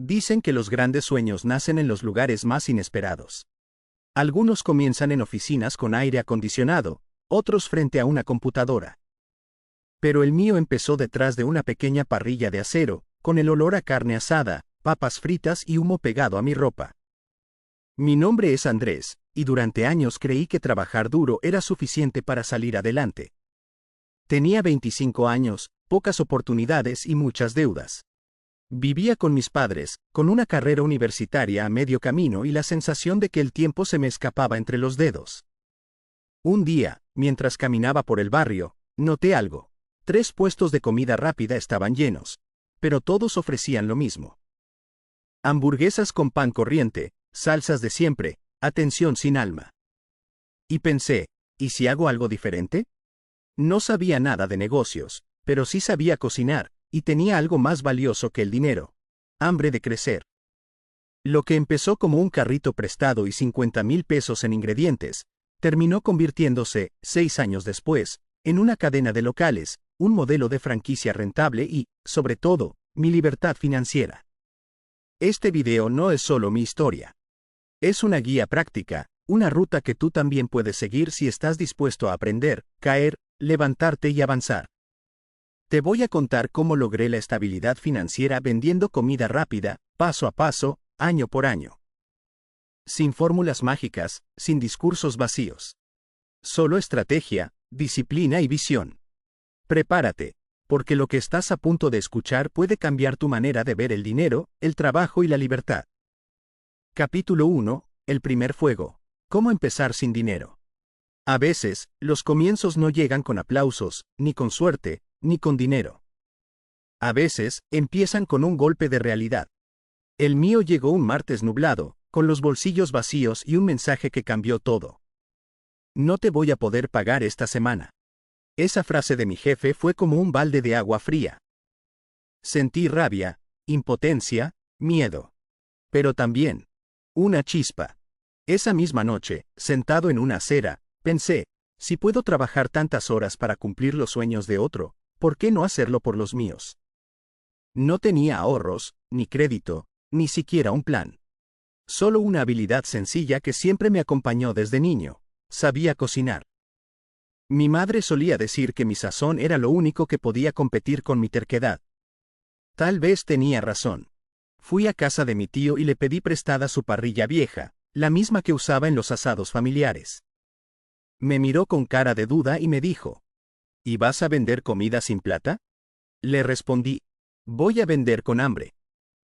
Dicen que los grandes sueños nacen en los lugares más inesperados. Algunos comienzan en oficinas con aire acondicionado, otros frente a una computadora. Pero el mío empezó detrás de una pequeña parrilla de acero, con el olor a carne asada, papas fritas y humo pegado a mi ropa. Mi nombre es Andrés, y durante años creí que trabajar duro era suficiente para salir adelante. Tenía 25 años, pocas oportunidades y muchas deudas. Vivía con mis padres, con una carrera universitaria a medio camino y la sensación de que el tiempo se me escapaba entre los dedos. Un día, mientras caminaba por el barrio, noté algo. 3 puestos de comida rápida estaban llenos, pero todos ofrecían lo mismo. Hamburguesas con pan corriente, salsas de siempre, atención sin alma. Y pensé, ¿y si hago algo diferente? No sabía nada de negocios, pero sí sabía cocinar, y tenía algo más valioso que el dinero: hambre de crecer. Lo que empezó como un carrito prestado y 50,000 pesos en ingredientes, terminó convirtiéndose, 6 años después, en una cadena de locales, un modelo de franquicia rentable y, sobre todo, mi libertad financiera. Este video no es solo mi historia. Es una guía práctica, una ruta que tú también puedes seguir si estás dispuesto a aprender, caer, levantarte y avanzar. Te voy a contar cómo logré la estabilidad financiera vendiendo comida rápida, paso a paso, año por año. Sin fórmulas mágicas, sin discursos vacíos. Solo estrategia, disciplina y visión. Prepárate, porque lo que estás a punto de escuchar puede cambiar tu manera de ver el dinero, el trabajo y la libertad. Capítulo 1. El primer fuego. ¿Cómo empezar sin dinero? A veces, los comienzos no llegan con aplausos, ni con suerte, ni con dinero. A veces, empiezan con un golpe de realidad. El mío llegó un martes nublado, con los bolsillos vacíos y un mensaje que cambió todo. No te voy a poder pagar esta semana. Esa frase de mi jefe fue como un balde de agua fría. Sentí rabia, impotencia, miedo. Pero también, una chispa. Esa misma noche, sentado en una acera, pensé, si puedo trabajar tantas horas para cumplir los sueños de otro, ¿por qué no hacerlo por los míos? No tenía ahorros, ni crédito, ni siquiera un plan. Solo una habilidad sencilla que siempre me acompañó desde niño: sabía cocinar. Mi madre solía decir que mi sazón era lo único que podía competir con mi terquedad. Tal vez tenía razón. Fui a casa de mi tío y le pedí prestada su parrilla vieja, la misma que usaba en los asados familiares. Me miró con cara de duda y me dijo: ¿y vas a vender comida sin plata? Le respondí: voy a vender con hambre.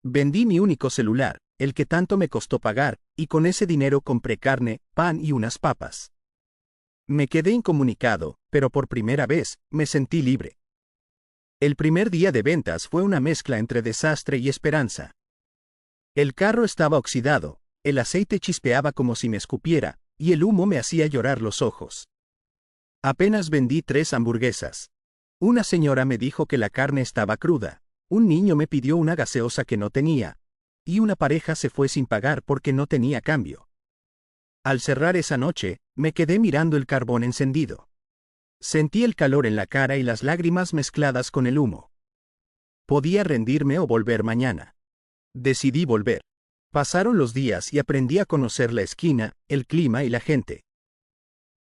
Vendí mi único celular, el que tanto me costó pagar, y con ese dinero compré carne, pan y unas papas. Me quedé incomunicado, pero por primera vez, me sentí libre. El primer día de ventas fue una mezcla entre desastre y esperanza. El carro estaba oxidado, el aceite chispeaba como si me escupiera, y el humo me hacía llorar los ojos. Apenas vendí 3 hamburguesas. Una señora me dijo que la carne estaba cruda, un niño me pidió una gaseosa que no tenía, y una pareja se fue sin pagar porque no tenía cambio. Al cerrar esa noche, me quedé mirando el carbón encendido. Sentí el calor en la cara y las lágrimas mezcladas con el humo. Podía rendirme o volver mañana. Decidí volver. Pasaron los días y aprendí a conocer la esquina, el clima y la gente.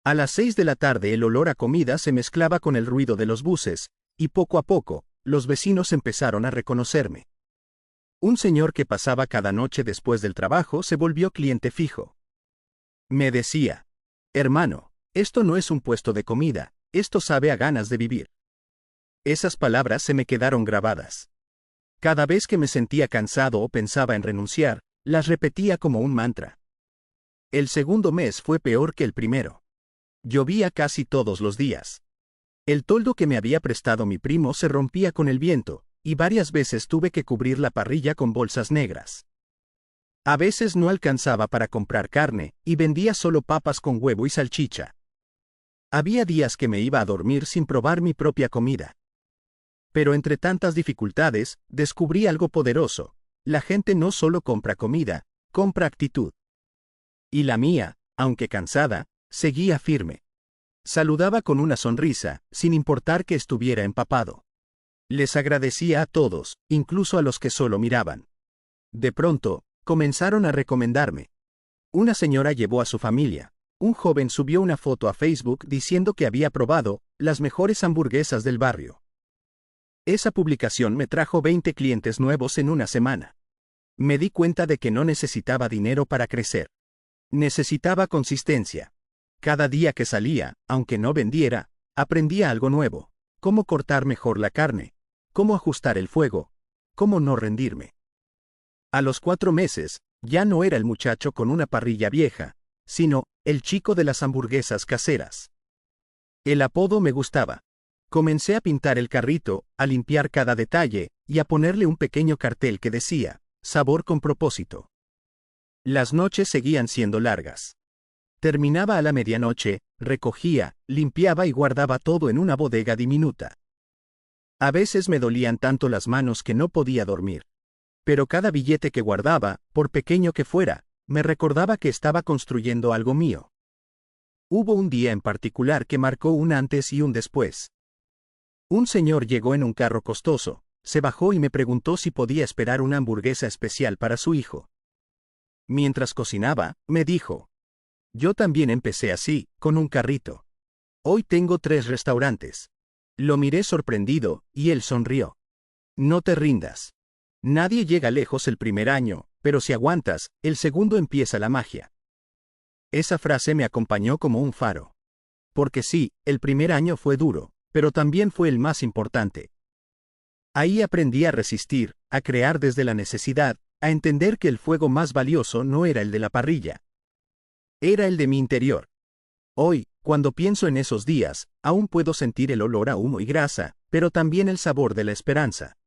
A las 6 de la tarde el olor a comida se mezclaba con el ruido de los buses, y poco a poco, los vecinos empezaron a reconocerme. Un señor que pasaba cada noche después del trabajo se volvió cliente fijo. Me decía: hermano, esto no es un puesto de comida, esto sabe a ganas de vivir. Esas palabras se me quedaron grabadas. Cada vez que me sentía cansado o pensaba en renunciar, las repetía como un mantra. El segundo mes fue peor que el primero. Llovía casi todos los días. El toldo que me había prestado mi primo se rompía con el viento, y varias veces tuve que cubrir la parrilla con bolsas negras. A veces no alcanzaba para comprar carne, y vendía solo papas con huevo y salchicha. Había días que me iba a dormir sin probar mi propia comida. Pero entre tantas dificultades, descubrí algo poderoso: la gente no solo compra comida, compra actitud. Y la mía, aunque cansada, seguía firme. Saludaba con una sonrisa, sin importar que estuviera empapado. Les agradecía a todos, incluso a los que solo miraban. De pronto, comenzaron a recomendarme. Una señora llevó a su familia. Un joven subió una foto a Facebook diciendo que había probado las mejores hamburguesas del barrio. Esa publicación me trajo 20 clientes nuevos en una semana. Me di cuenta de que no necesitaba dinero para crecer. Necesitaba consistencia. Cada día que salía, aunque no vendiera, aprendía algo nuevo. Cómo cortar mejor la carne, cómo ajustar el fuego, cómo no rendirme. A los 4 meses, ya no era el muchacho con una parrilla vieja, sino el chico de las hamburguesas caseras. El apodo me gustaba. Comencé a pintar el carrito, a limpiar cada detalle, y a ponerle un pequeño cartel que decía, sabor con propósito. Las noches seguían siendo largas. Terminaba a la medianoche, recogía, limpiaba y guardaba todo en una bodega diminuta. A veces me dolían tanto las manos que no podía dormir. Pero cada billete que guardaba, por pequeño que fuera, me recordaba que estaba construyendo algo mío. Hubo un día en particular que marcó un antes y un después. Un señor llegó en un carro costoso, se bajó y me preguntó si podía esperar una hamburguesa especial para su hijo. Mientras cocinaba, me dijo: yo también empecé así, con un carrito. Hoy tengo 3 restaurantes. Lo miré sorprendido, y él sonrió. No te rindas. Nadie llega lejos el primer año, pero si aguantas, el segundo empieza la magia. Esa frase me acompañó como un faro. Porque sí, el primer año fue duro, pero también fue el más importante. Ahí aprendí a resistir, a crear desde la necesidad, a entender que el fuego más valioso no era el de la parrilla. Era el de mi interior. Hoy, cuando pienso en esos días, aún puedo sentir el olor a humo y grasa, pero también el sabor de la esperanza.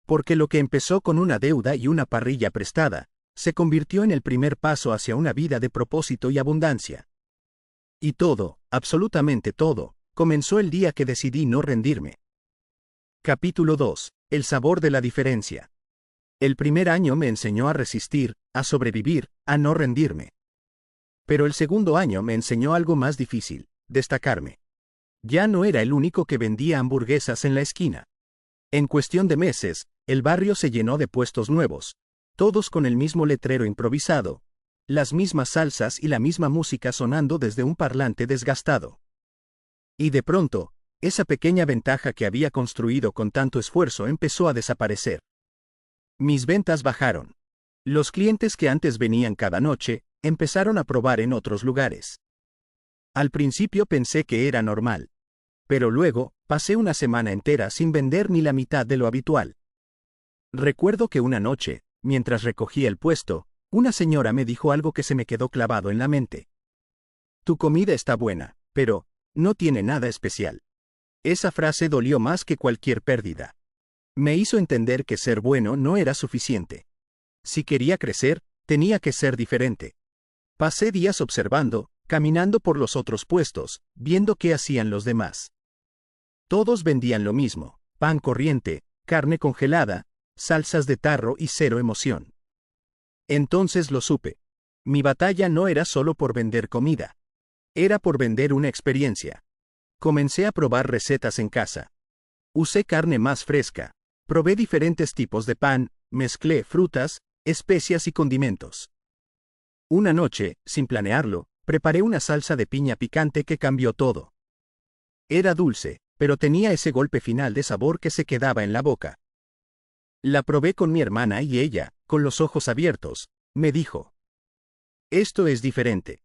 Porque lo que empezó con una deuda y una parrilla prestada, se convirtió en el primer paso hacia una vida de propósito y abundancia. Y todo, absolutamente todo, comenzó el día que decidí no rendirme. Capítulo 2. El sabor de la diferencia. El primer año me enseñó a resistir, a sobrevivir, a no rendirme. Pero el segundo año me enseñó algo más difícil: destacarme. Ya no era el único que vendía hamburguesas en la esquina. En cuestión de meses, el barrio se llenó de puestos nuevos, todos con el mismo letrero improvisado, las mismas salsas y la misma música sonando desde un parlante desgastado. Y de pronto, esa pequeña ventaja que había construido con tanto esfuerzo empezó a desaparecer. Mis ventas bajaron. Los clientes que antes venían cada noche, empezaron a probar en otros lugares. Al principio pensé que era normal. Pero luego, pasé una semana entera sin vender ni la mitad de lo habitual. Recuerdo que una noche, mientras recogía el puesto, una señora me dijo algo que se me quedó clavado en la mente. Tu comida está buena, pero no tiene nada especial. Esa frase dolió más que cualquier pérdida. Me hizo entender que ser bueno no era suficiente. Si quería crecer, tenía que ser diferente. Pasé días observando, caminando por los otros puestos, viendo qué hacían los demás. Todos vendían lo mismo: pan corriente, carne congelada, salsas de tarro y cero emoción. Entonces lo supe. Mi batalla no era solo por vender comida. Era por vender una experiencia. Comencé a probar recetas en casa. Usé carne más fresca. Probé diferentes tipos de pan, mezclé frutas, especias y condimentos. Una noche, sin planearlo, preparé una salsa de piña picante que cambió todo. Era dulce, pero tenía ese golpe final de sabor que se quedaba en la boca. La probé con mi hermana y ella, con los ojos abiertos, me dijo: esto es diferente.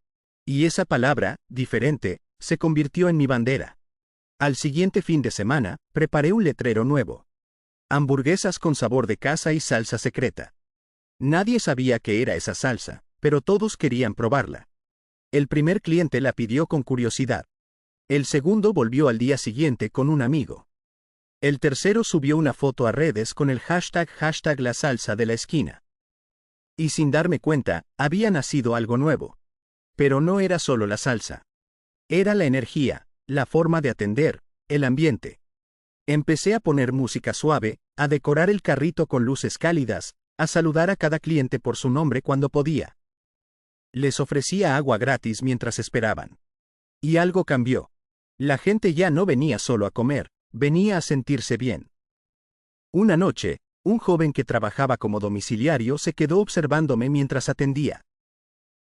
Y esa palabra, diferente, se convirtió en mi bandera. Al siguiente fin de semana, preparé un letrero nuevo: hamburguesas con sabor de casa y salsa secreta. Nadie sabía qué era esa salsa, pero todos querían probarla. El primer cliente la pidió con curiosidad. El segundo volvió al día siguiente con un amigo. El tercero subió una foto a redes con el hashtag la salsa de la esquina. Y sin darme cuenta, había nacido algo nuevo. Pero no era solo la salsa. Era la energía, la forma de atender, el ambiente. Empecé a poner música suave, a decorar el carrito con luces cálidas, a saludar a cada cliente por su nombre cuando podía. Les ofrecía agua gratis mientras esperaban. Y algo cambió. La gente ya no venía solo a comer, venía a sentirse bien. Una noche, Un joven que trabajaba como domiciliario se quedó observándome mientras atendía.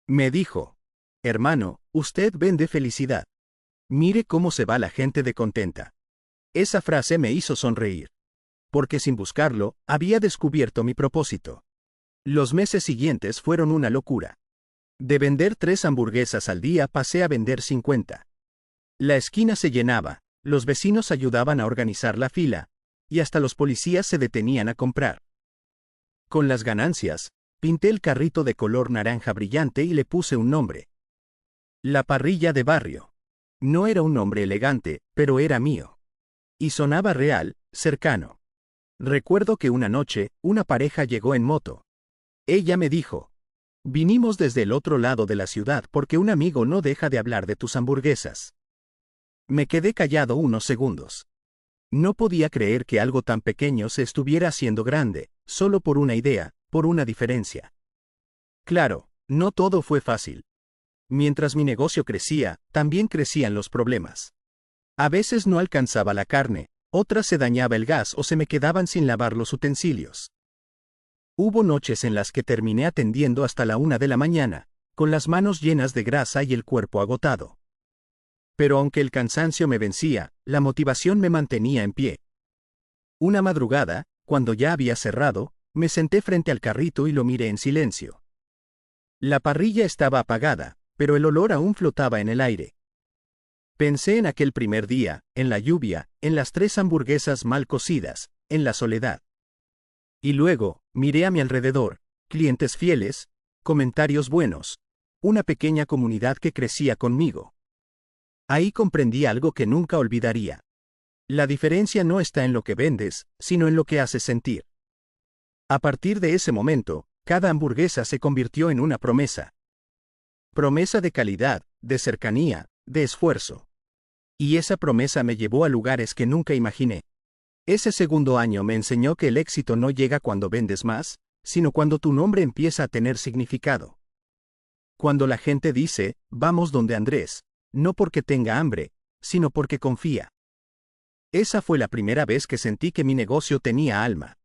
Me dijo: hermano, usted vende felicidad. Mire cómo se va la gente de contenta. Esa frase me hizo sonreír. Porque sin buscarlo, había descubierto mi propósito. Los meses siguientes fueron una locura. De vender 3 hamburguesas al día pasé a vender 50. La esquina se llenaba, los vecinos ayudaban a organizar la fila, y hasta los policías se detenían a comprar. Con las ganancias, pinté el carrito de color naranja brillante y le puse un nombre. La Parrilla de Barrio. No era un nombre elegante, pero era mío. Y sonaba real, cercano. Recuerdo que una noche, una pareja llegó en moto. Ella me dijo: vinimos desde el otro lado de la ciudad porque un amigo no deja de hablar de tus hamburguesas. Me quedé callado unos segundos. No podía creer que algo tan pequeño se estuviera haciendo grande, solo por una idea, por una diferencia. Claro, no todo fue fácil. Mientras mi negocio crecía, también crecían los problemas. A veces no alcanzaba la carne, otras se dañaba el gas o se me quedaban sin lavar los utensilios. Hubo noches en las que terminé atendiendo hasta la 1 de la mañana, con las manos llenas de grasa y el cuerpo agotado. Pero aunque el cansancio me vencía, la motivación me mantenía en pie. Una madrugada, cuando ya había cerrado, me senté frente al carrito y lo miré en silencio. La parrilla estaba apagada, pero el olor aún flotaba en el aire. Pensé en aquel primer día, en la lluvia, en las 3 hamburguesas mal cocidas, en la soledad. Y luego, miré a mi alrededor, clientes fieles, comentarios buenos, una pequeña comunidad que crecía conmigo. Ahí comprendí algo que nunca olvidaría. La diferencia no está en lo que vendes, sino en lo que haces sentir. A partir de ese momento, cada hamburguesa se convirtió en una promesa. Promesa de calidad, de cercanía, de esfuerzo. Y esa promesa me llevó a lugares que nunca imaginé. Ese segundo año me enseñó que el éxito no llega cuando vendes más, sino cuando tu nombre empieza a tener significado. Cuando la gente dice: vamos donde Andrés, no porque tenga hambre, sino porque confía. Esa fue la primera vez que sentí que mi negocio tenía alma.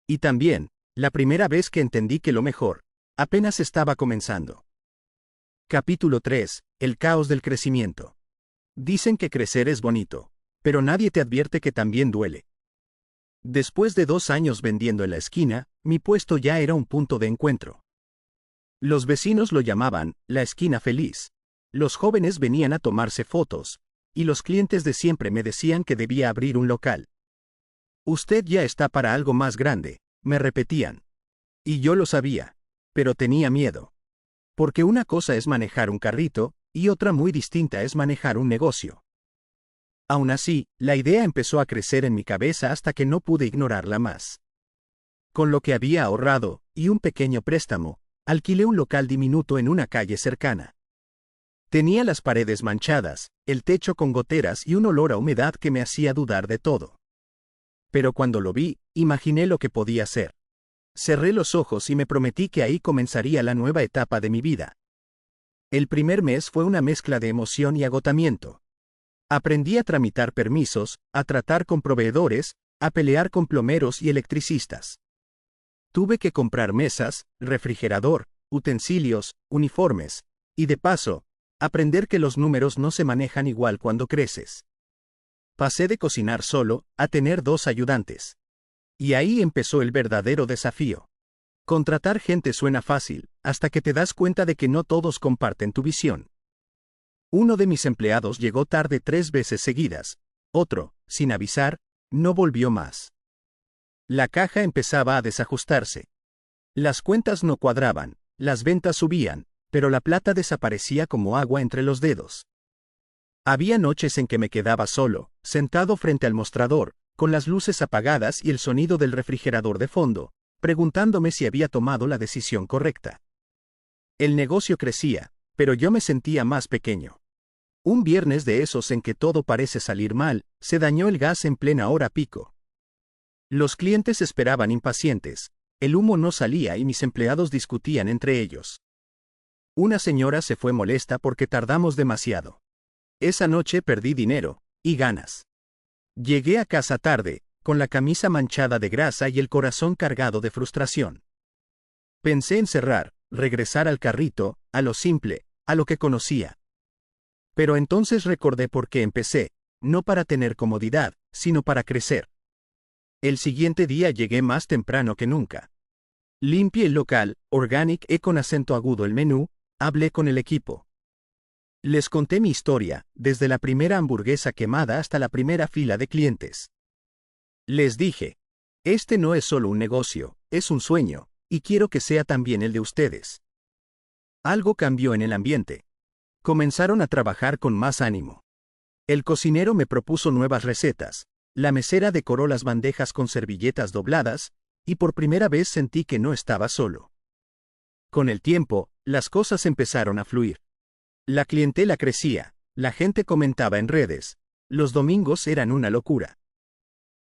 Y también, la primera vez que entendí que lo mejor, apenas estaba comenzando. Capítulo 3. El caos del crecimiento. Dicen que crecer es bonito, pero nadie te advierte que también duele. Después de 2 años vendiendo en la esquina, mi puesto ya era un punto de encuentro. Los vecinos lo llamaban la esquina feliz. Los jóvenes venían a tomarse fotos, y los clientes de siempre me decían que debía abrir un local. Usted ya está para algo más grande, me repetían. Y yo lo sabía, pero tenía miedo. Porque una cosa es manejar un carrito, y otra muy distinta es manejar un negocio. Aún así, la idea empezó a crecer en mi cabeza hasta que no pude ignorarla más. Con lo que había ahorrado, y un pequeño préstamo, alquilé un local diminuto en una calle cercana. Tenía las paredes manchadas, el techo con goteras y un olor a humedad que me hacía dudar de todo. Pero cuando lo vi, imaginé lo que podía ser. Cerré los ojos y me prometí que ahí comenzaría la nueva etapa de mi vida. El primer mes fue una mezcla de emoción y agotamiento. Aprendí a tramitar permisos, a tratar con proveedores, a pelear con plomeros y electricistas. Tuve que comprar mesas, refrigerador, utensilios, uniformes, y de paso, aprender que los números no se manejan igual cuando creces. Pasé de cocinar solo, a tener 2 ayudantes. Y ahí empezó el verdadero desafío. Contratar gente suena fácil, hasta que te das cuenta de que no todos comparten tu visión. Uno de mis empleados llegó tarde 3 veces seguidas, otro, sin avisar, no volvió más. La caja empezaba a desajustarse. Las cuentas no cuadraban, las ventas subían, pero la plata desaparecía como agua entre los dedos. Había noches en que me quedaba solo, sentado frente al mostrador, con las luces apagadas y el sonido del refrigerador de fondo, preguntándome si había tomado la decisión correcta. El negocio crecía, pero yo me sentía más pequeño. Un viernes de esos en que todo parece salir mal, se dañó el gas en plena hora pico. Los clientes esperaban impacientes, el humo no salía y mis empleados discutían entre ellos. Una señora se fue molesta porque tardamos demasiado. Esa noche perdí dinero, y ganas. Llegué a casa tarde, con la camisa manchada de grasa y el corazón cargado de frustración. Pensé en cerrar, regresar al carrito, a lo simple, a lo que conocía. Pero entonces recordé por qué empecé, no para tener comodidad, sino para crecer. El siguiente día llegué más temprano que nunca. Limpié el local, Organic con acento agudo el menú, hablé con el equipo. Les conté mi historia, desde la primera hamburguesa quemada hasta la primera fila de clientes. Les dije, este no es solo un negocio, es un sueño, y quiero que sea también el de ustedes. Algo cambió en el ambiente. Comenzaron a trabajar con más ánimo. El cocinero me propuso nuevas recetas, la mesera decoró las bandejas con servilletas dobladas, y por primera vez sentí que no estaba solo. Con el tiempo, las cosas empezaron a fluir. La clientela crecía, la gente comentaba en redes, los domingos eran una locura.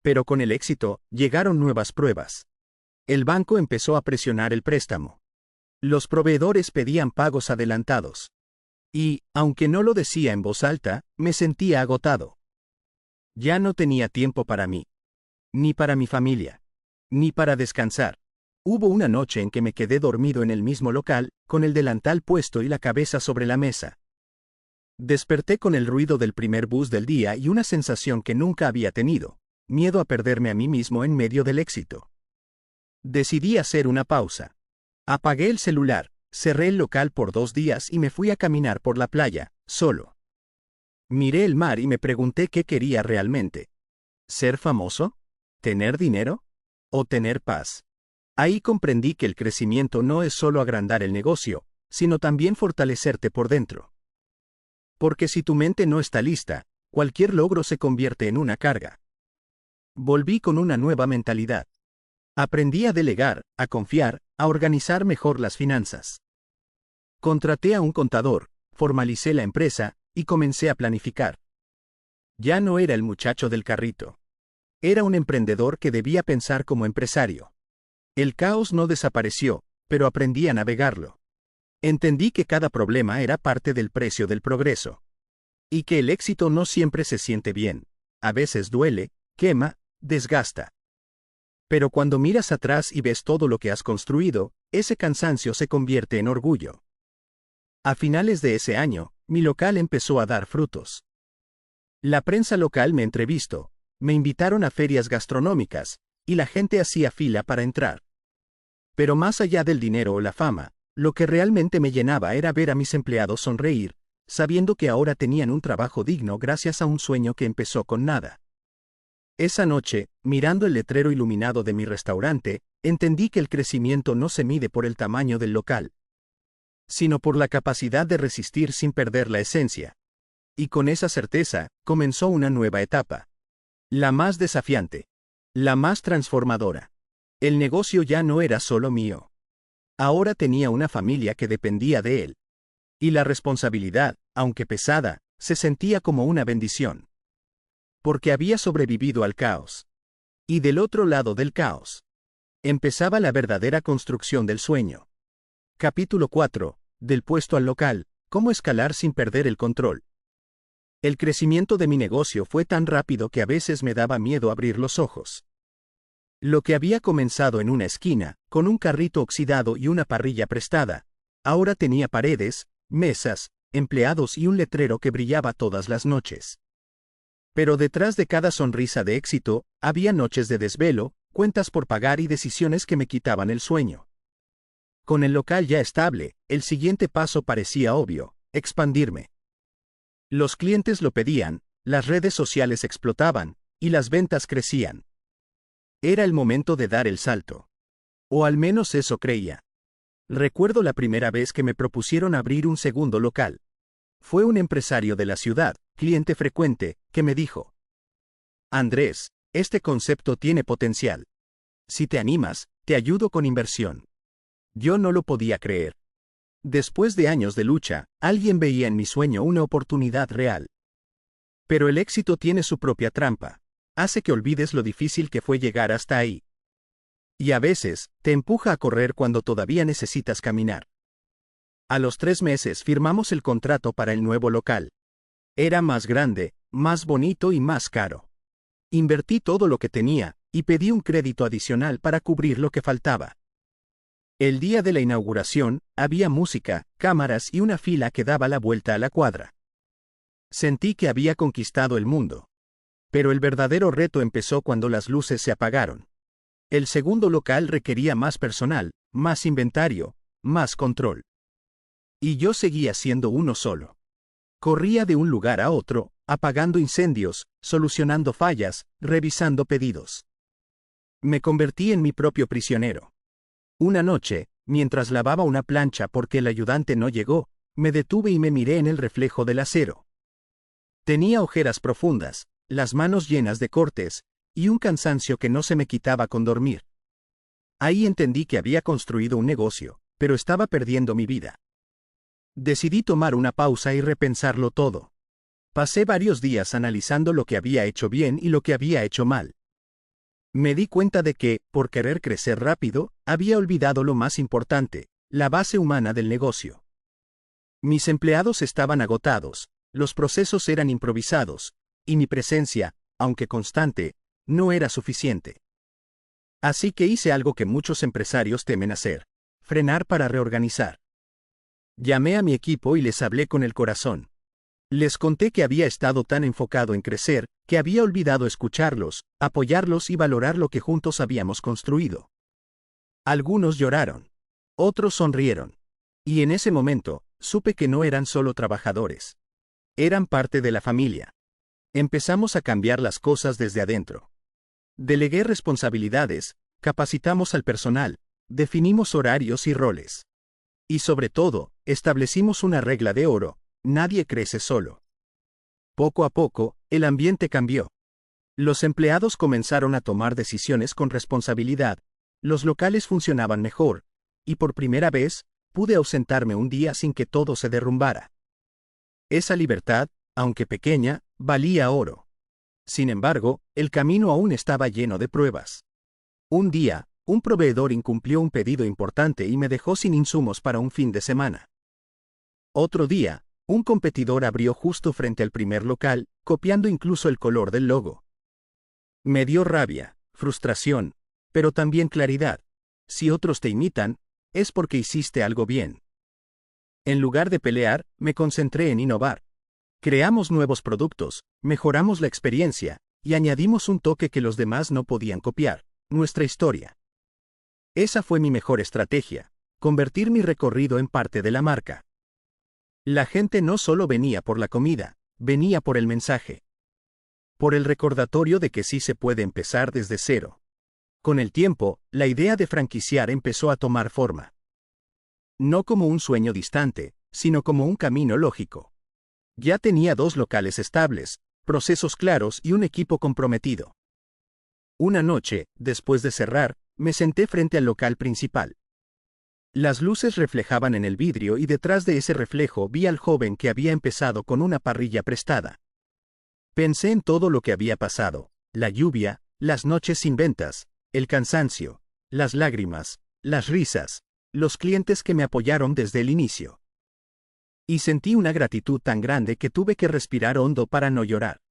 Pero con el éxito, llegaron nuevas pruebas. El banco empezó a presionar el préstamo. Los proveedores pedían pagos adelantados. Y, aunque no lo decía en voz alta, me sentía agotado. Ya no tenía tiempo para mí. Ni para mi familia. Ni para descansar. Hubo una noche en que me quedé dormido en el mismo local, con el delantal puesto y la cabeza sobre la mesa. Desperté con el ruido del primer bus del día y una sensación que nunca había tenido, miedo a perderme a mí mismo en medio del éxito. Decidí hacer una pausa. Apagué el celular, cerré el local por 2 días y me fui a caminar por la playa, solo. Miré el mar y me pregunté qué quería realmente. ¿Ser famoso? ¿Tener dinero? ¿O tener paz? Ahí comprendí que el crecimiento no es solo agrandar el negocio, sino también fortalecerte por dentro. Porque si tu mente no está lista, cualquier logro se convierte en una carga. Volví con una nueva mentalidad. Aprendí a delegar, a confiar, a organizar mejor las finanzas. Contraté a un contador, formalicé la empresa, y comencé a planificar. Ya no era el muchacho del carrito. Era un emprendedor que debía pensar como empresario. El caos no desapareció, pero aprendí a navegarlo. Entendí que cada problema era parte del precio del progreso. Y que el éxito no siempre se siente bien. A veces duele, quema, desgasta. Pero cuando miras atrás y ves todo lo que has construido, ese cansancio se convierte en orgullo. A finales de ese año, mi local empezó a dar frutos. La prensa local me entrevistó, me invitaron a ferias gastronómicas, y la gente hacía fila para entrar. Pero más allá del dinero o la fama, lo que realmente me llenaba era ver a mis empleados sonreír, sabiendo que ahora tenían un trabajo digno gracias a un sueño que empezó con nada. Esa noche, mirando el letrero iluminado de mi restaurante, entendí que el crecimiento no se mide por el tamaño del local, sino por la capacidad de resistir sin perder la esencia. Y con esa certeza, comenzó una nueva etapa. La más desafiante. La más transformadora. El negocio ya no era solo mío. Ahora tenía una familia que dependía de él. Y la responsabilidad, aunque pesada, se sentía como una bendición. Porque había sobrevivido al caos. Y del otro lado del caos, empezaba la verdadera construcción del sueño. Capítulo 4. Del puesto al local, cómo escalar sin perder el control. El crecimiento de mi negocio fue tan rápido que a veces me daba miedo abrir los ojos. Lo que había comenzado en una esquina, con un carrito oxidado y una parrilla prestada, ahora tenía paredes, mesas, empleados y un letrero que brillaba todas las noches. Pero detrás de cada sonrisa de éxito, había noches de desvelo, cuentas por pagar y decisiones que me quitaban el sueño. Con el local ya estable, el siguiente paso parecía obvio: expandirme. Los clientes lo pedían, las redes sociales explotaban, y las ventas crecían. Era el momento de dar el salto. O al menos eso creía. Recuerdo la primera vez que me propusieron abrir un segundo local. Fue un empresario de la ciudad, cliente frecuente, que me dijo: Andrés, este concepto tiene potencial. Si te animas, te ayudo con inversión. Yo no lo podía creer. Después de años de lucha, alguien veía en mi sueño una oportunidad real. Pero el éxito tiene su propia trampa. Hace que olvides lo difícil que fue llegar hasta ahí. Y a veces, te empuja a correr cuando todavía necesitas caminar. A los 3 meses firmamos el contrato para el nuevo local. Era más grande, más bonito y más caro. Invertí todo lo que tenía, y pedí un crédito adicional para cubrir lo que faltaba. El día de la inauguración, había música, cámaras y una fila que daba la vuelta a la cuadra. Sentí que había conquistado el mundo. Pero el verdadero reto empezó cuando las luces se apagaron. El segundo local requería más personal, más inventario, más control. Y yo seguía siendo uno solo. Corría de un lugar a otro, apagando incendios, solucionando fallas, revisando pedidos. Me convertí en mi propio prisionero. Una noche, mientras lavaba una plancha porque el ayudante no llegó, me detuve y me miré en el reflejo del acero. Tenía ojeras profundas, las manos llenas de cortes, y un cansancio que no se me quitaba con dormir. Ahí entendí que había construido un negocio, pero estaba perdiendo mi vida. Decidí tomar una pausa y repensarlo todo. Pasé varios días analizando lo que había hecho bien y lo que había hecho mal. Me di cuenta de que, por querer crecer rápido, había olvidado lo más importante, la base humana del negocio. Mis empleados estaban agotados, los procesos eran improvisados, y mi presencia, aunque constante, no era suficiente. Así que hice algo que muchos empresarios temen hacer: frenar para reorganizar. Llamé a mi equipo y les hablé con el corazón. Les conté que había estado tan enfocado en crecer, que había olvidado escucharlos, apoyarlos y valorar lo que juntos habíamos construido. Algunos lloraron. Otros sonrieron. Y en ese momento, supe que no eran solo trabajadores. Eran parte de la familia. Empezamos a cambiar las cosas desde adentro. Delegué responsabilidades, capacitamos al personal, definimos horarios y roles. Y sobre todo, establecimos una regla de oro: nadie crece solo. Poco a poco, el ambiente cambió. Los empleados comenzaron a tomar decisiones con responsabilidad, los locales funcionaban mejor, y por primera vez, pude ausentarme un día sin que todo se derrumbara. Esa libertad, aunque pequeña, valía oro. Sin embargo, el camino aún estaba lleno de pruebas. Un día, un proveedor incumplió un pedido importante y me dejó sin insumos para un fin de semana. Otro día, un competidor abrió justo frente al primer local, copiando incluso el color del logo. Me dio rabia, frustración, pero también claridad. Si otros te imitan, es porque hiciste algo bien. En lugar de pelear, me concentré en innovar. Creamos nuevos productos, mejoramos la experiencia, y añadimos un toque que los demás no podían copiar: nuestra historia. Esa fue mi mejor estrategia: convertir mi recorrido en parte de la marca. La gente no solo venía por la comida, venía por el mensaje. Por el recordatorio de que sí se puede empezar desde cero. Con el tiempo, la idea de franquiciar empezó a tomar forma. No como un sueño distante, sino como un camino lógico. Ya tenía 2 locales estables, procesos claros y un equipo comprometido. Una noche, después de cerrar, me senté frente al local principal. Las luces reflejaban en el vidrio y detrás de ese reflejo vi al joven que había empezado con una parrilla prestada. Pensé en todo lo que había pasado: la lluvia, las noches sin ventas, el cansancio, las lágrimas, las risas, los clientes que me apoyaron desde el inicio. Y sentí una gratitud tan grande que tuve que respirar hondo para no llorar.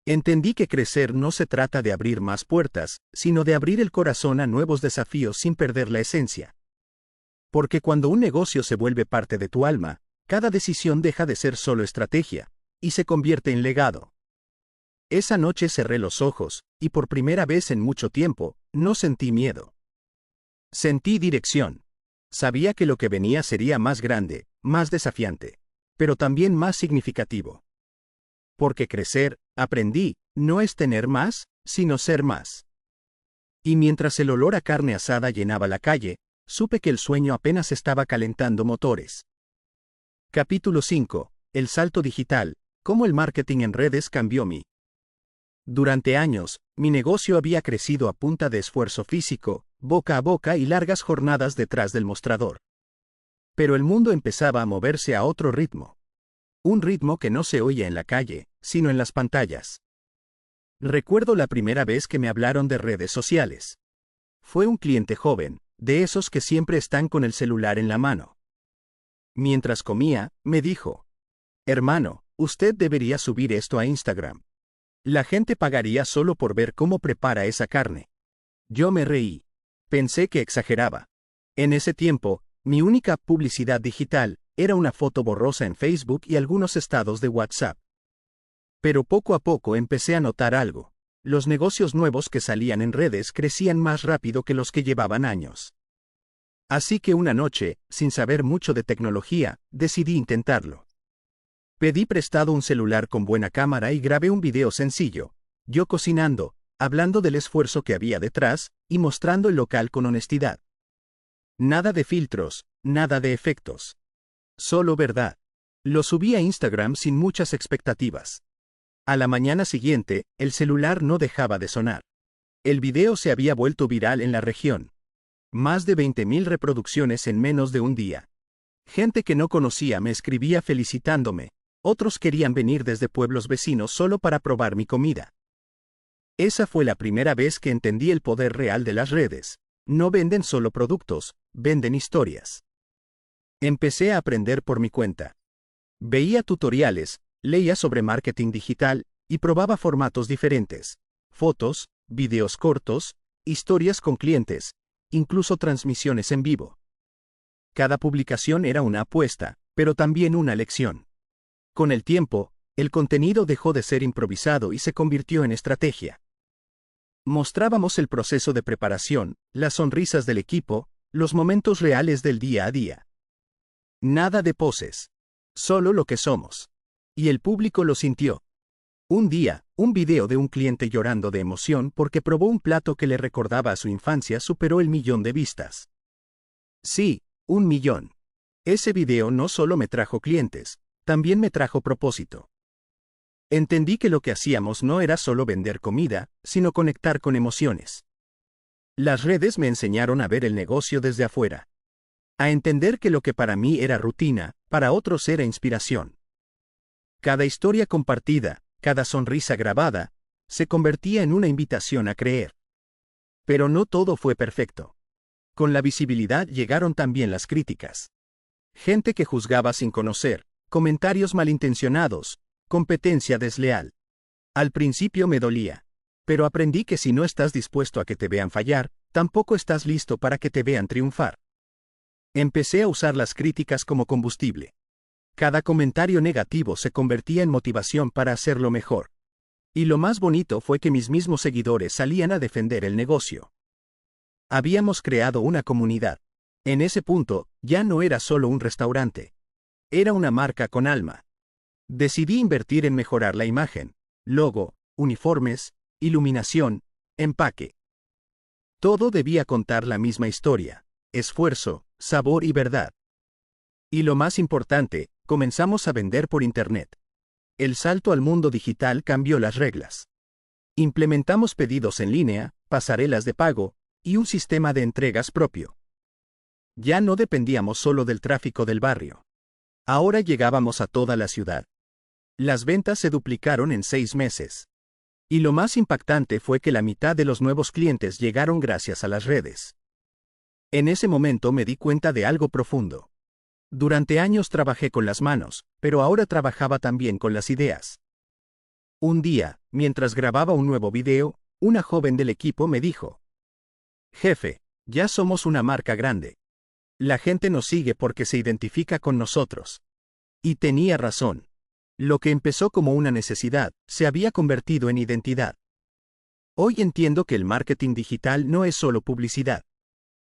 Entendí que crecer no se trata de abrir más puertas, sino de abrir el corazón a nuevos desafíos sin perder la esencia. Porque cuando un negocio se vuelve parte de tu alma, cada decisión deja de ser solo estrategia, y se convierte en legado. Esa noche cerré los ojos, y por primera vez en mucho tiempo, no sentí miedo. Sentí dirección. Sabía que lo que venía sería más grande, más desafiante, pero también más significativo. Porque crecer, aprendí, no es tener más, sino ser más. Y mientras el olor a carne asada llenaba la calle, supe que el sueño apenas estaba calentando motores. Capítulo 5. El salto digital: cómo el marketing en redes cambió mi. Durante años, mi negocio había crecido a punta de esfuerzo físico, boca a boca y largas jornadas detrás del mostrador. Pero el mundo empezaba a moverse a otro ritmo. Un ritmo que no se oía en la calle, sino en las pantallas. Recuerdo la primera vez que me hablaron de redes sociales. Fue un cliente joven, de esos que siempre están con el celular en la mano. Mientras comía, me dijo: «Hermano, usted debería subir esto a Instagram». La gente pagaría solo por ver cómo prepara esa carne. Yo me reí. Pensé que exageraba. En ese tiempo, mi única publicidad digital era una foto borrosa en Facebook y algunos estados de WhatsApp. Pero poco a poco empecé a notar algo. Los negocios nuevos que salían en redes crecían más rápido que los que llevaban años. Así que una noche, sin saber mucho de tecnología, decidí intentarlo. Pedí prestado un celular con buena cámara y grabé un video sencillo, yo cocinando, hablando del esfuerzo que había detrás, y mostrando el local con honestidad. Nada de filtros, nada de efectos. Solo verdad. Lo subí a Instagram sin muchas expectativas. A la mañana siguiente, el celular no dejaba de sonar. El video se había vuelto viral en la región. Más de 20.000 reproducciones en menos de un día. Gente que no conocía me escribía felicitándome, otros querían venir desde pueblos vecinos solo para probar mi comida. Esa fue la primera vez que entendí el poder real de las redes. No venden solo productos, venden historias. Empecé a aprender por mi cuenta. Veía tutoriales, leía sobre marketing digital, y probaba formatos diferentes. Fotos, videos cortos, historias con clientes, incluso transmisiones en vivo. Cada publicación era una apuesta, pero también una lección. Con el tiempo, el contenido dejó de ser improvisado y se convirtió en estrategia. Mostrábamos el proceso de preparación, las sonrisas del equipo, los momentos reales del día a día. Nada de poses. Solo lo que somos. Y el público lo sintió. Un día, un video de un cliente llorando de emoción porque probó un plato que le recordaba a su infancia superó el 1.000.000 de vistas. Sí, 1.000.000. Ese video no solo me trajo clientes, también me trajo propósito. Entendí que lo que hacíamos no era solo vender comida, sino conectar con emociones. Las redes me enseñaron a ver el negocio desde afuera. A entender que lo que para mí era rutina, para otros era inspiración. Cada historia compartida, cada sonrisa grabada, se convertía en una invitación a creer. Pero no todo fue perfecto. Con la visibilidad llegaron también las críticas. Gente que juzgaba sin conocer, comentarios malintencionados, competencia desleal. Al principio me dolía. Pero aprendí que si no estás dispuesto a que te vean fallar, tampoco estás listo para que te vean triunfar. Empecé a usar las críticas como combustible. Cada comentario negativo se convertía en motivación para hacerlo mejor. Y lo más bonito fue que mis mismos seguidores salían a defender el negocio. Habíamos creado una comunidad. En ese punto, ya no era solo un restaurante. Era una marca con alma. Decidí invertir en mejorar la imagen, logo, uniformes, iluminación, empaque. Todo debía contar la misma historia, esfuerzo, sabor y verdad. Y lo más importante, comenzamos a vender por Internet. El salto al mundo digital cambió las reglas. Implementamos pedidos en línea, pasarelas de pago, y un sistema de entregas propio. Ya no dependíamos solo del tráfico del barrio. Ahora llegábamos a toda la ciudad. Las ventas se duplicaron en 6 meses. Y lo más impactante fue que la mitad de los nuevos clientes llegaron gracias a las redes. En ese momento me di cuenta de algo profundo. Durante años trabajé con las manos, pero ahora trabajaba también con las ideas. Un día, mientras grababa un nuevo video, una joven del equipo me dijo: «Jefe, ya somos una marca grande. La gente nos sigue porque se identifica con nosotros». Y tenía razón. Lo que empezó como una necesidad, se había convertido en identidad. Hoy entiendo que el marketing digital no es solo publicidad.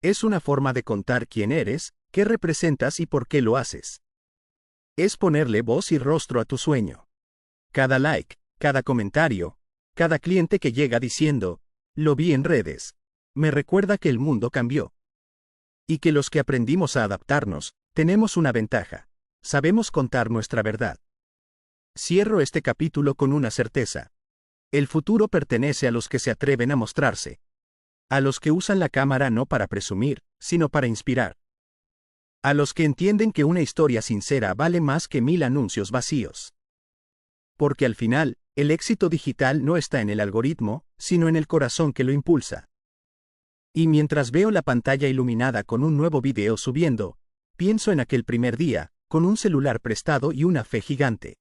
Es una forma de contar quién eres, qué representas y por qué lo haces. Es ponerle voz y rostro a tu sueño. Cada like, cada comentario, cada cliente que llega diciendo, «Lo vi en redes», me recuerda que el mundo cambió. Y que los que aprendimos a adaptarnos, tenemos una ventaja. Sabemos contar nuestra verdad. Cierro este capítulo con una certeza. El futuro pertenece a los que se atreven a mostrarse. A los que usan la cámara no para presumir, sino para inspirar. A los que entienden que una historia sincera vale más que 1000 anuncios vacíos. Porque al final, el éxito digital no está en el algoritmo, sino en el corazón que lo impulsa. Y mientras veo la pantalla iluminada con un nuevo video subiendo, pienso en aquel primer día, con un celular prestado y una fe gigante.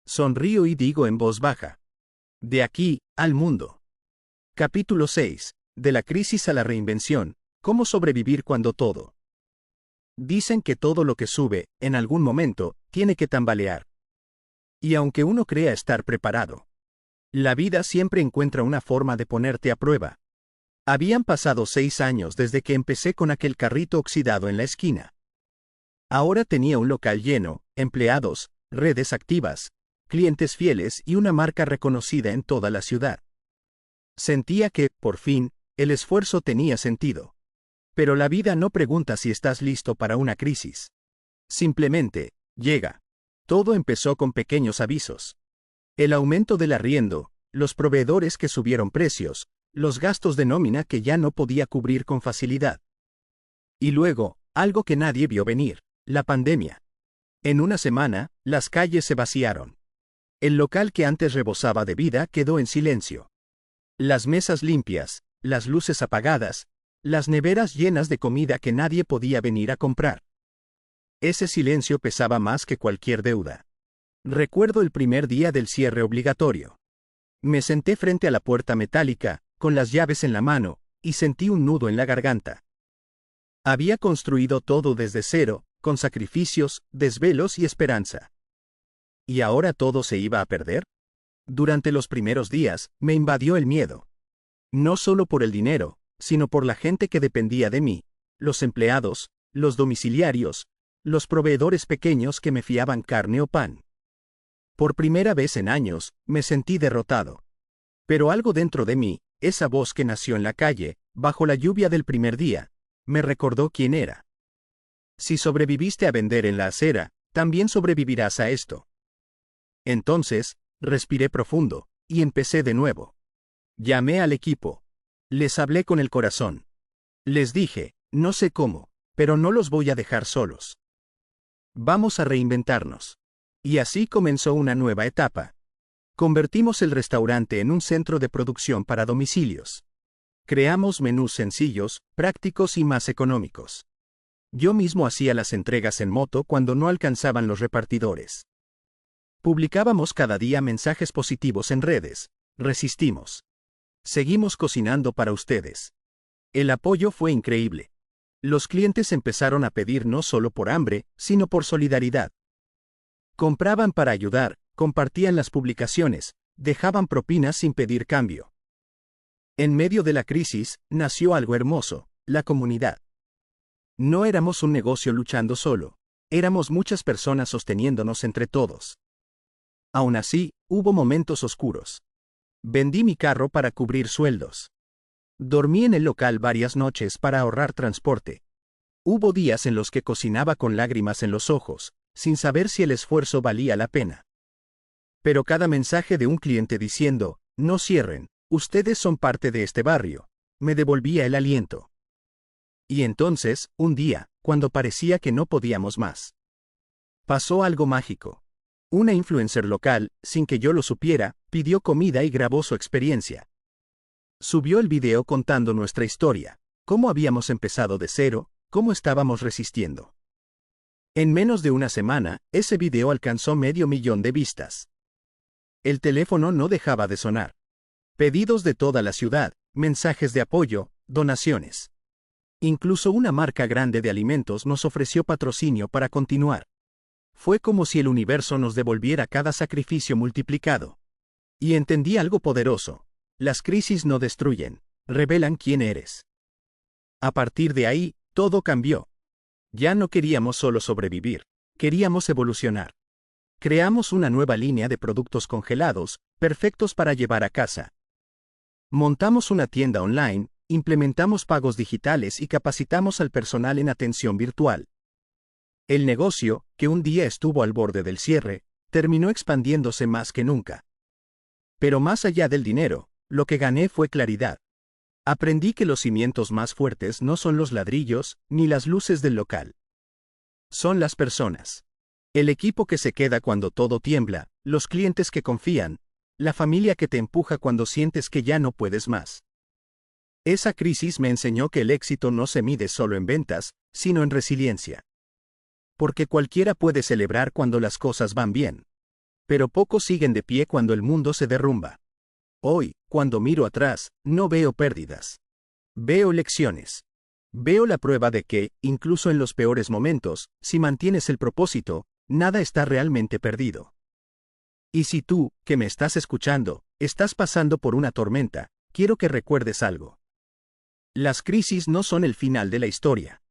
Sonrío y digo en voz baja: De aquí, al mundo. Capítulo 6. De la crisis a la reinvención. ¿Cómo sobrevivir cuando todo? Dicen que todo lo que sube, en algún momento, tiene que tambalear. Y aunque uno crea estar preparado, la vida siempre encuentra una forma de ponerte a prueba. Habían pasado 6 años desde que empecé con aquel carrito oxidado en la esquina. Ahora tenía un local lleno, empleados, redes activas, clientes fieles y una marca reconocida en toda la ciudad. Sentía que, por fin, el esfuerzo tenía sentido. Pero la vida no pregunta si estás listo para una crisis. Simplemente, llega. Todo empezó con pequeños avisos. El aumento del arriendo, los proveedores que subieron precios, los gastos de nómina que ya no podía cubrir con facilidad. Y luego, algo que nadie vio venir, la pandemia. En una semana, las calles se vaciaron. El local que antes rebosaba de vida quedó en silencio. Las mesas limpias, las luces apagadas, las neveras llenas de comida que nadie podía venir a comprar. Ese silencio pesaba más que cualquier deuda. Recuerdo el primer día del cierre obligatorio. Me senté frente a la puerta metálica, con las llaves en la mano, y sentí un nudo en la garganta. Había construido todo desde cero, con sacrificios, desvelos y esperanza. ¿Y ahora todo se iba a perder? Durante los primeros días, me invadió el miedo. No solo por el dinero, sino por la gente que dependía de mí, los empleados, los domiciliarios, los proveedores pequeños que me fiaban carne o pan. Por primera vez en años, me sentí derrotado. Pero algo dentro de mí, esa voz que nació en la calle, bajo la lluvia del primer día, me recordó quién era. Si sobreviviste a vender en la acera, también sobrevivirás a esto. Entonces, respiré profundo, y empecé de nuevo. Llamé al equipo. Les hablé con el corazón. Les dije, no sé cómo, pero no los voy a dejar solos. Vamos a reinventarnos. Y así comenzó una nueva etapa. Convertimos el restaurante en un centro de producción para domicilios. Creamos menús sencillos, prácticos y más económicos. Yo mismo hacía las entregas en moto cuando no alcanzaban los repartidores. Publicábamos cada día mensajes positivos en redes. Resistimos. Seguimos cocinando para ustedes. El apoyo fue increíble. Los clientes empezaron a pedir no solo por hambre, sino por solidaridad. Compraban para ayudar, compartían las publicaciones, dejaban propinas sin pedir cambio. En medio de la crisis, nació algo hermoso, la comunidad. No éramos un negocio luchando solo, éramos muchas personas sosteniéndonos entre todos. Aún así, hubo momentos oscuros. Vendí mi carro para cubrir sueldos. Dormí en el local varias noches para ahorrar transporte. Hubo días en los que cocinaba con lágrimas en los ojos, sin saber si el esfuerzo valía la pena. Pero cada mensaje de un cliente diciendo, no cierren, ustedes son parte de este barrio, me devolvía el aliento. Y entonces, un día, cuando parecía que no podíamos más, pasó algo mágico. Una influencer local, sin que yo lo supiera, pidió comida y grabó su experiencia. Subió el video contando nuestra historia, cómo habíamos empezado de cero, cómo estábamos resistiendo. En menos de una semana, ese video alcanzó 500.000 de vistas. El teléfono no dejaba de sonar. Pedidos de toda la ciudad, mensajes de apoyo, donaciones. Incluso una marca grande de alimentos nos ofreció patrocinio para continuar. Fue como si el universo nos devolviera cada sacrificio multiplicado. Y entendí algo poderoso. Las crisis no destruyen, revelan quién eres. A partir de ahí, todo cambió. Ya no queríamos solo sobrevivir, queríamos evolucionar. Creamos una nueva línea de productos congelados, perfectos para llevar a casa. Montamos una tienda online, implementamos pagos digitales y capacitamos al personal en atención virtual. El negocio, que un día estuvo al borde del cierre, terminó expandiéndose más que nunca. Pero más allá del dinero, lo que gané fue claridad. Aprendí que los cimientos más fuertes no son los ladrillos, ni las luces del local. Son las personas. El equipo que se queda cuando todo tiembla, los clientes que confían, la familia que te empuja cuando sientes que ya no puedes más. Esa crisis me enseñó que el éxito no se mide solo en ventas, sino en resiliencia. Porque cualquiera puede celebrar cuando las cosas van bien. Pero pocos siguen de pie cuando el mundo se derrumba. Hoy, cuando miro atrás, no veo pérdidas. Veo lecciones. Veo la prueba de que, incluso en los peores momentos, si mantienes el propósito, nada está realmente perdido. Y si tú, que me estás escuchando, estás pasando por una tormenta, quiero que recuerdes algo. Las crisis no son el final de la historia.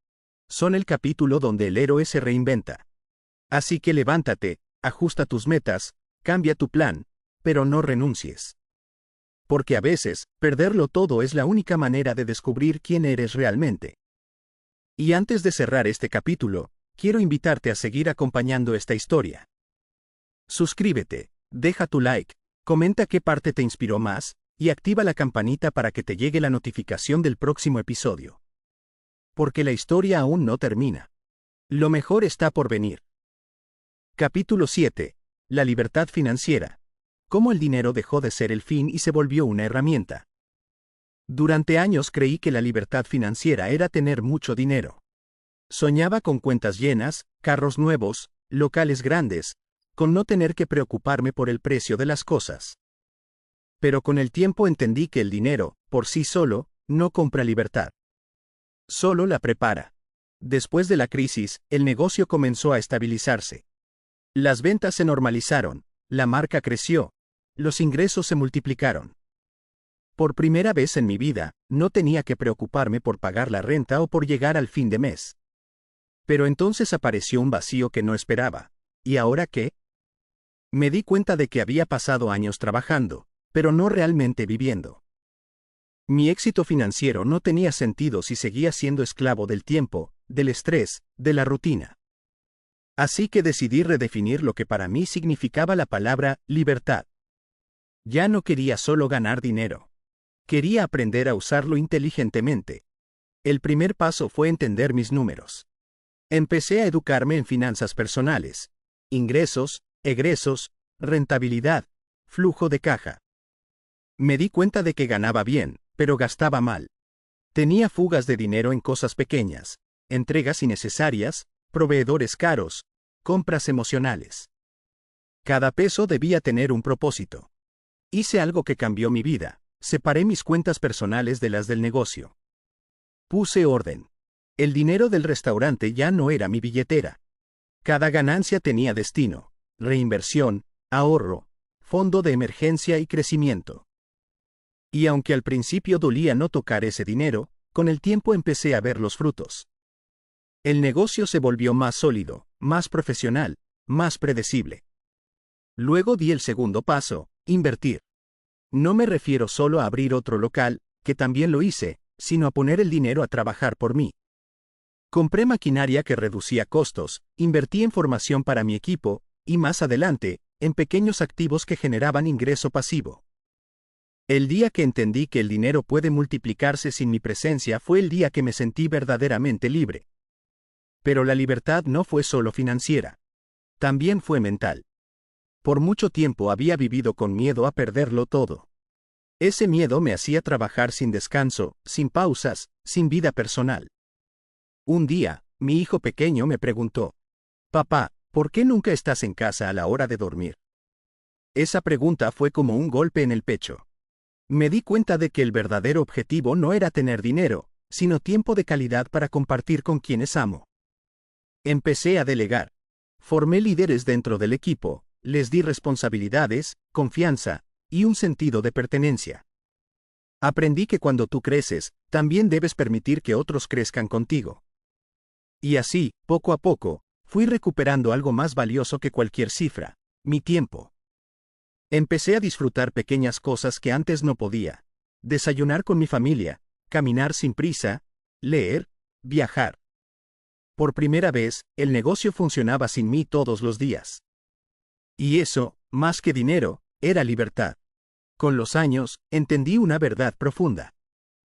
Son el capítulo donde el héroe se reinventa. Así que levántate, ajusta tus metas, cambia tu plan, pero no renuncies. Porque a veces, perderlo todo es la única manera de descubrir quién eres realmente. Y antes de cerrar este capítulo, quiero invitarte a seguir acompañando esta historia. Suscríbete, deja tu like, comenta qué parte te inspiró más, y activa la campanita para que te llegue la notificación del próximo episodio. Porque la historia aún no termina. Lo mejor está por venir. Capítulo 7. La libertad financiera. Cómo el dinero dejó de ser el fin y se volvió una herramienta. Durante años creí que la libertad financiera era tener mucho dinero. Soñaba con cuentas llenas, carros nuevos, locales grandes, con no tener que preocuparme por el precio de las cosas. Pero con el tiempo entendí que el dinero, por sí solo, no compra libertad. Solo la prepara. Después de la crisis, el negocio comenzó a estabilizarse. Las ventas se normalizaron, la marca creció, los ingresos se multiplicaron. Por primera vez en mi vida, no tenía que preocuparme por pagar la renta o por llegar al fin de mes. Pero entonces apareció un vacío que no esperaba. ¿Y ahora qué? Me di cuenta de que había pasado años trabajando, pero no realmente viviendo. Mi éxito financiero no tenía sentido si seguía siendo esclavo del tiempo, del estrés, de la rutina. Así que decidí redefinir lo que para mí significaba la palabra libertad. Ya no quería solo ganar dinero. Quería aprender a usarlo inteligentemente. El primer paso fue entender mis números. Empecé a educarme en finanzas personales, ingresos, egresos, rentabilidad, flujo de caja. Me di cuenta de que ganaba bien, pero gastaba mal. Tenía fugas de dinero en cosas pequeñas, entregas innecesarias, proveedores caros, compras emocionales. Cada peso debía tener un propósito. Hice algo que cambió mi vida. Separé mis cuentas personales de las del negocio. Puse orden. El dinero del restaurante ya no era mi billetera. Cada ganancia tenía destino, reinversión, ahorro, fondo de emergencia y crecimiento. Y aunque al principio dolía no tocar ese dinero, con el tiempo empecé a ver los frutos. El negocio se volvió más sólido, más profesional, más predecible. Luego di el segundo paso, invertir. No me refiero solo a abrir otro local, que también lo hice, sino a poner el dinero a trabajar por mí. Compré maquinaria que reducía costos, invertí en formación para mi equipo, y más adelante, en pequeños activos que generaban ingreso pasivo. El día que entendí que el dinero puede multiplicarse sin mi presencia fue el día que me sentí verdaderamente libre. Pero la libertad no fue solo financiera. También fue mental. Por mucho tiempo había vivido con miedo a perderlo todo. Ese miedo me hacía trabajar sin descanso, sin pausas, sin vida personal. Un día, mi hijo pequeño me preguntó: «Papá, ¿por qué nunca estás en casa a la hora de dormir?». Esa pregunta fue como un golpe en el pecho. Me di cuenta de que el verdadero objetivo no era tener dinero, sino tiempo de calidad para compartir con quienes amo. Empecé a delegar. Formé líderes dentro del equipo, les di responsabilidades, confianza, y un sentido de pertenencia. Aprendí que cuando tú creces, también debes permitir que otros crezcan contigo. Y así, poco a poco, fui recuperando algo más valioso que cualquier cifra: mi tiempo. Empecé a disfrutar pequeñas cosas que antes no podía: desayunar con mi familia, caminar sin prisa, leer, viajar. Por primera vez, el negocio funcionaba sin mí todos los días. Y eso, más que dinero, era libertad. Con los años, entendí una verdad profunda.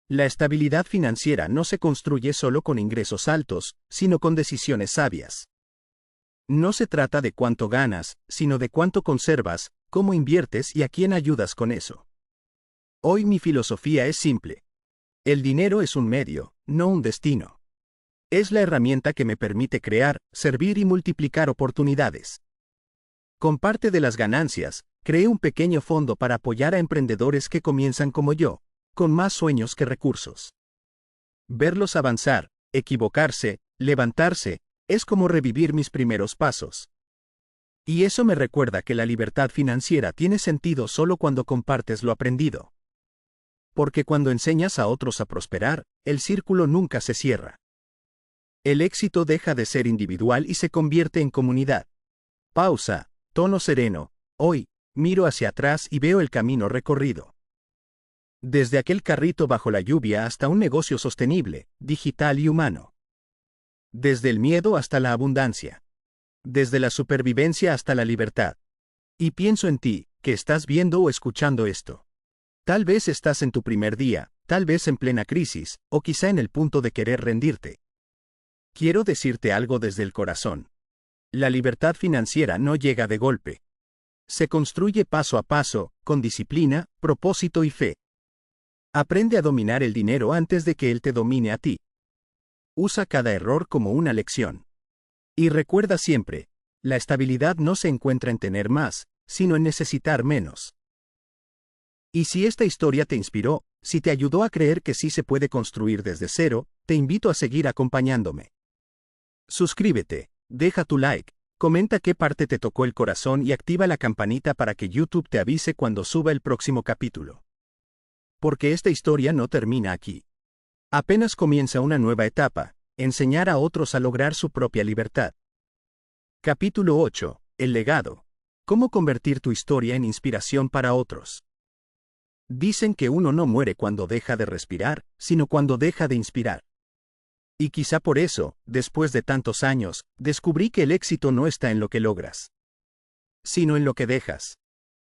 La estabilidad financiera no se construye solo con ingresos altos, sino con decisiones sabias. No se trata de cuánto ganas, sino de cuánto conservas, cómo inviertes y a quién ayudas con eso. Hoy mi filosofía es simple. El dinero es un medio, no un destino. Es la herramienta que me permite crear, servir y multiplicar oportunidades. Con parte de las ganancias, creé un pequeño fondo para apoyar a emprendedores que comienzan como yo, con más sueños que recursos. Verlos avanzar, equivocarse, levantarse, es como revivir mis primeros pasos. Y eso me recuerda que la libertad financiera tiene sentido solo cuando compartes lo aprendido. Porque cuando enseñas a otros a prosperar, el círculo nunca se cierra. El éxito deja de ser individual y se convierte en comunidad. Pausa, tono sereno. Hoy, miro hacia atrás y veo el camino recorrido. Desde aquel carrito bajo la lluvia hasta un negocio sostenible, digital y humano. Desde el miedo hasta la abundancia. Desde la supervivencia hasta la libertad. Y pienso en ti, que estás viendo o escuchando esto. Tal vez estás en tu primer día, tal vez en plena crisis, o quizá en el punto de querer rendirte. Quiero decirte algo desde el corazón. La libertad financiera no llega de golpe. Se construye paso a paso, con disciplina, propósito y fe. Aprende a dominar el dinero antes de que él te domine a ti. Usa cada error como una lección. Y recuerda siempre, la estabilidad no se encuentra en tener más, sino en necesitar menos. Y si esta historia te inspiró, si te ayudó a creer que sí se puede construir desde cero, te invito a seguir acompañándome. Suscríbete, deja tu like, comenta qué parte te tocó el corazón y activa la campanita para que YouTube te avise cuando suba el próximo capítulo. Porque esta historia no termina aquí. Apenas comienza una nueva etapa, enseñar a otros a lograr su propia libertad. Capítulo 8. El legado. ¿Cómo convertir tu historia en inspiración para otros? Dicen que uno no muere cuando deja de respirar, sino cuando deja de inspirar. Y quizá por eso, después de tantos años, descubrí que el éxito no está en lo que logras, sino en lo que dejas.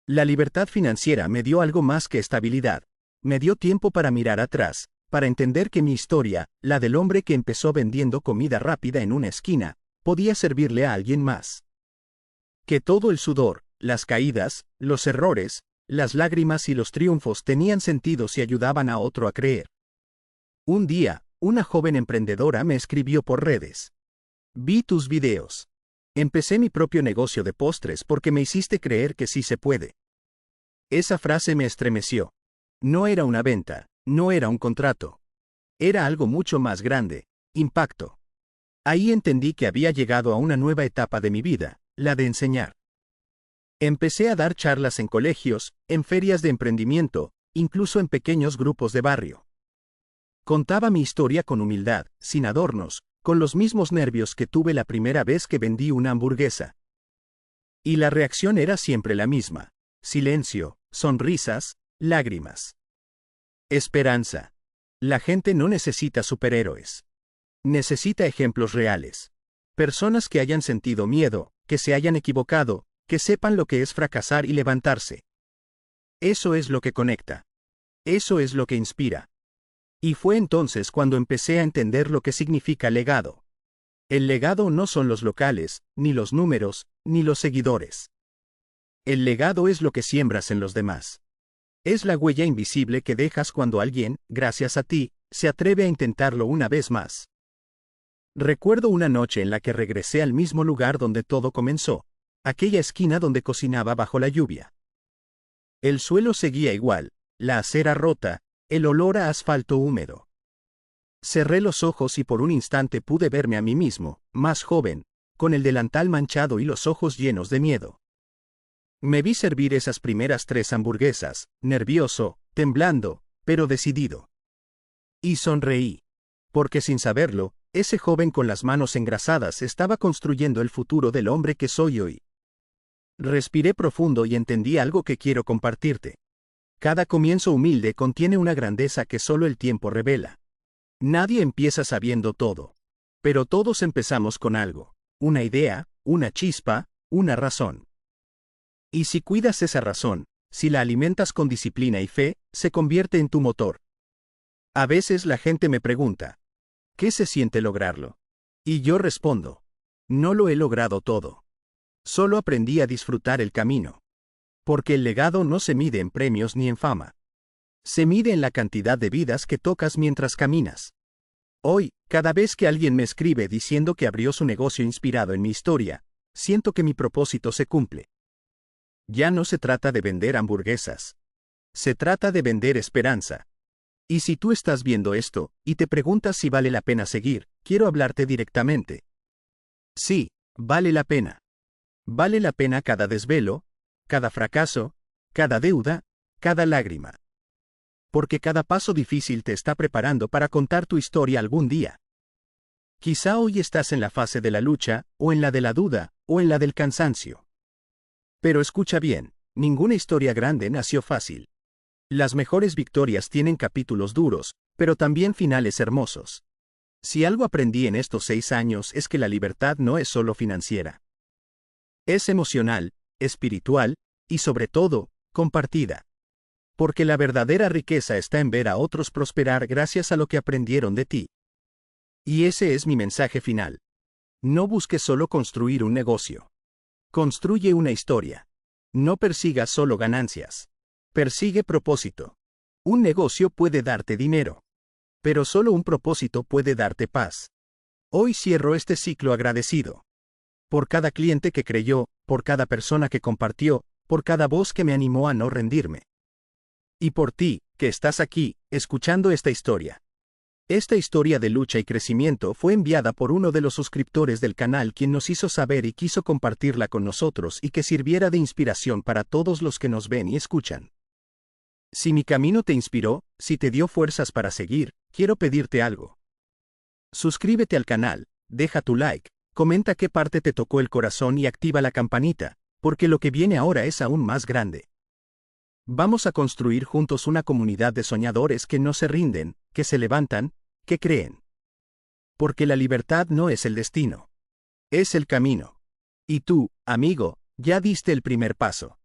La libertad financiera me dio algo más que estabilidad. Me dio tiempo para mirar atrás, para entender que mi historia, la del hombre que empezó vendiendo comida rápida en una esquina, podía servirle a alguien más. Que todo el sudor, las caídas, los errores, las lágrimas y los triunfos tenían sentido si ayudaban a otro a creer. Un día, una joven emprendedora me escribió por redes. Vi tus videos. Empecé mi propio negocio de postres porque me hiciste creer que sí se puede. Esa frase me estremeció. No era una venta, no era un contrato. Era algo mucho más grande, impacto. Ahí entendí que había llegado a una nueva etapa de mi vida, la de enseñar. Empecé a dar charlas en colegios, en ferias de emprendimiento, incluso en pequeños grupos de barrio. Contaba mi historia con humildad, sin adornos, con los mismos nervios que tuve la primera vez que vendí una hamburguesa. Y la reacción era siempre la misma: silencio, sonrisas, lágrimas. Esperanza. La gente no necesita superhéroes. Necesita ejemplos reales. Personas que hayan sentido miedo, que se hayan equivocado, que sepan lo que es fracasar y levantarse. Eso es lo que conecta. Eso es lo que inspira. Y fue entonces cuando empecé a entender lo que significa legado. El legado no son los locales, ni los números, ni los seguidores. El legado es lo que siembras en los demás. Es la huella invisible que dejas cuando alguien, gracias a ti, se atreve a intentarlo una vez más. Recuerdo una noche en la que regresé al mismo lugar donde todo comenzó, aquella esquina donde cocinaba bajo la lluvia. El suelo seguía igual, la acera rota, el olor a asfalto húmedo. Cerré los ojos y por un instante pude verme a mí mismo, más joven, con el delantal manchado y los ojos llenos de miedo. Me vi servir esas primeras 3 hamburguesas, nervioso, temblando, pero decidido. Y sonreí. Porque sin saberlo, ese joven con las manos engrasadas estaba construyendo el futuro del hombre que soy hoy. Respiré profundo y entendí algo que quiero compartirte. Cada comienzo humilde contiene una grandeza que solo el tiempo revela. Nadie empieza sabiendo todo. Pero todos empezamos con algo. Una idea, una chispa, una razón. Y si cuidas esa razón, si la alimentas con disciplina y fe, se convierte en tu motor. A veces la gente me pregunta, ¿qué se siente lograrlo? Y yo respondo, no lo he logrado todo. Solo aprendí a disfrutar el camino. Porque el legado no se mide en premios ni en fama. Se mide en la cantidad de vidas que tocas mientras caminas. Hoy, cada vez que alguien me escribe diciendo que abrió su negocio inspirado en mi historia, siento que mi propósito se cumple. Ya no se trata de vender hamburguesas. Se trata de vender esperanza. Y si tú estás viendo esto, y te preguntas si vale la pena seguir, quiero hablarte directamente. Sí, vale la pena. Vale la pena cada desvelo, cada fracaso, cada deuda, cada lágrima. Porque cada paso difícil te está preparando para contar tu historia algún día. Quizá hoy estás en la fase de la lucha, o en la de la duda, o en la del cansancio. Pero escucha bien, ninguna historia grande nació fácil. Las mejores victorias tienen capítulos duros, pero también finales hermosos. Si algo aprendí en estos 6 años es que la libertad no es solo financiera. Es emocional, espiritual, y sobre todo, compartida. Porque la verdadera riqueza está en ver a otros prosperar gracias a lo que aprendieron de ti. Y ese es mi mensaje final. No busques solo construir un negocio. Construye una historia. No persigas solo ganancias. Persigue propósito. Un negocio puede darte dinero. Pero solo un propósito puede darte paz. Hoy cierro este ciclo agradecido. Por cada cliente que creyó, por cada persona que compartió, por cada voz que me animó a no rendirme. Y por ti, que estás aquí, escuchando esta historia. Esta historia de lucha y crecimiento fue enviada por uno de los suscriptores del canal quien nos hizo saber y quiso compartirla con nosotros y que sirviera de inspiración para todos los que nos ven y escuchan. Si mi camino te inspiró, si te dio fuerzas para seguir, quiero pedirte algo. Suscríbete al canal, deja tu like, comenta qué parte te tocó el corazón y activa la campanita, porque lo que viene ahora es aún más grande. Vamos a construir juntos una comunidad de soñadores que no se rinden, que se levantan, que creen. Porque la libertad no es el destino. Es el camino. Y tú, amigo, ya diste el primer paso.